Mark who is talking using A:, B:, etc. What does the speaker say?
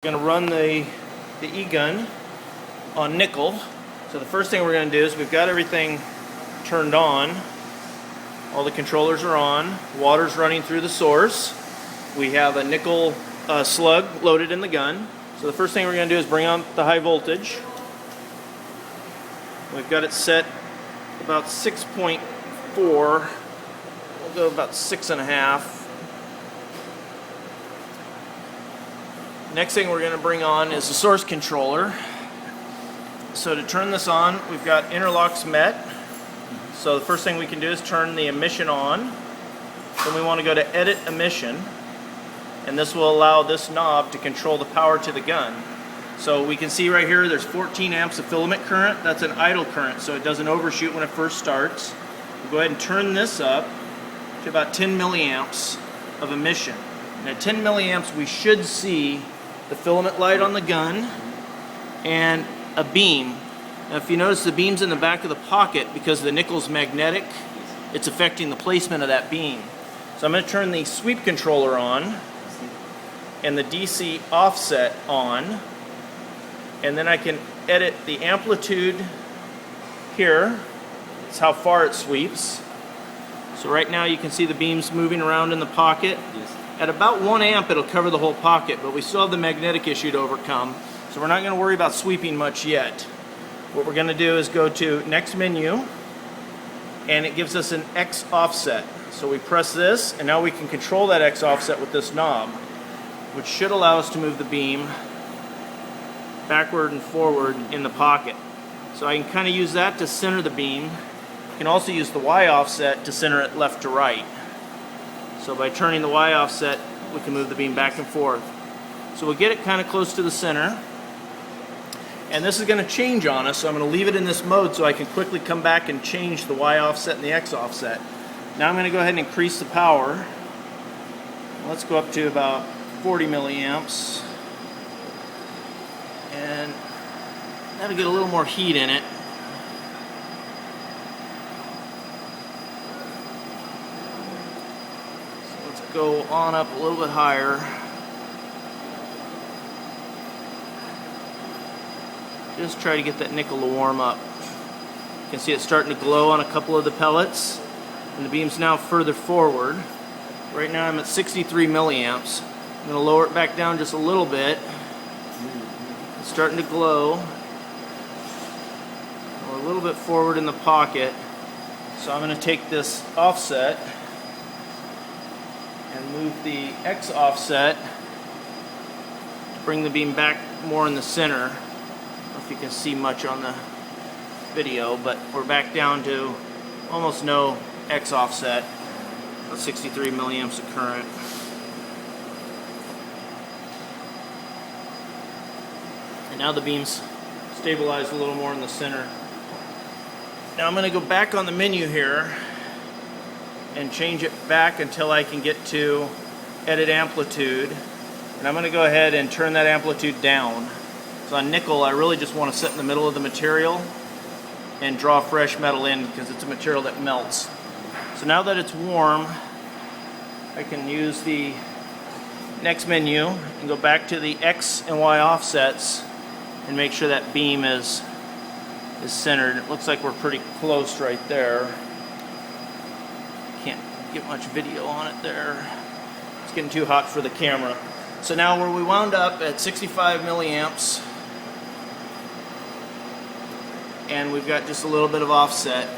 A: We're going to run the e-gun on nickel. So the first thing we're going to do is we've got everything turned on. All the controllers are on. Water's running through the source. We have a nickel slug loaded in the gun. So the first thing we're going to do is bring on the high voltage. We've got it set about 6.4. We'll go about 6.5. Next thing we're going to bring on is the source controller. So to turn this on, we've got interlocks met. So the first thing we can do is turn the emission on. Then we want to go to edit emission, and this will allow this knob to control the power to the gun. So we can see right here there's 14 amps of filament current. That's an idle current, so it doesn't overshoot when it first starts. We'll go ahead and turn this up to about 10 milliamps of emission. And at 10 milliamps we should see the filament light on the gun and a beam. Now if you notice, the beam's in the back of the pocket because the nickel's magnetic. It's affecting the placement of that beam. So I'm going to turn the sweep controller on and the DC offset on, and then I can edit the amplitude here. It's how far it sweeps. So right now you can see the beams moving around in the pocket.
B: Yes.
A: At about 1 amp it'll cover the whole pocket, but we still have the magnetic issue to overcome, so we're not going to worry about sweeping much yet. What we're going to do is go to next menu, and it gives us an X offset. So we press this, and now we can control that X offset with this knob, which should allow us to move the beam backward and forward in the pocket. So I can kind of use that to center the beam. You can also use the Y offset to center it left to right. So by turning the Y offset, we can move the beam back and forth. So we'll get it kind of close to the center. And this is going to change on us, so I'm going to leave it in this mode so I can quickly come back and change the Y offset and the X offset. Now I'm going to go ahead and increase the power. Let's go up to about 40 milliamps. And that'll get a little more heat in it. Go on up a little bit higher. Just try to get that nickel to warm up. You can see it's starting to glow on a couple of the pellets, and the beam's now further forward. Right now I'm at 63 milliamps. I'm going to lower it back down just a little bit. It's starting to glow. We're a little bit forward in the pocket, so I'm going to take this offset and move the X offset to bring the beam back more in the center. I don't know if you can see much on the video, but we're back down to almost no X offset, about 63 milliamps of current. And now the beam's stabilized a little more in the center. Now I'm going to go back on the menu here and change it back until I can get to edit amplitude, and I'm going to go ahead and turn that amplitude down. So on nickel I really just want to sit in the middle of the material and draw fresh metal in because it's a material that melts. So now that it's warm, I can use the next menu and go back to the X and Y offsets and make sure that beam is centered. It looks like we're pretty close right there. Can't get much video on it there. It's getting too hot for the camera. So now where we wound up at 65 milliamps, and we've got just a little bit of offset.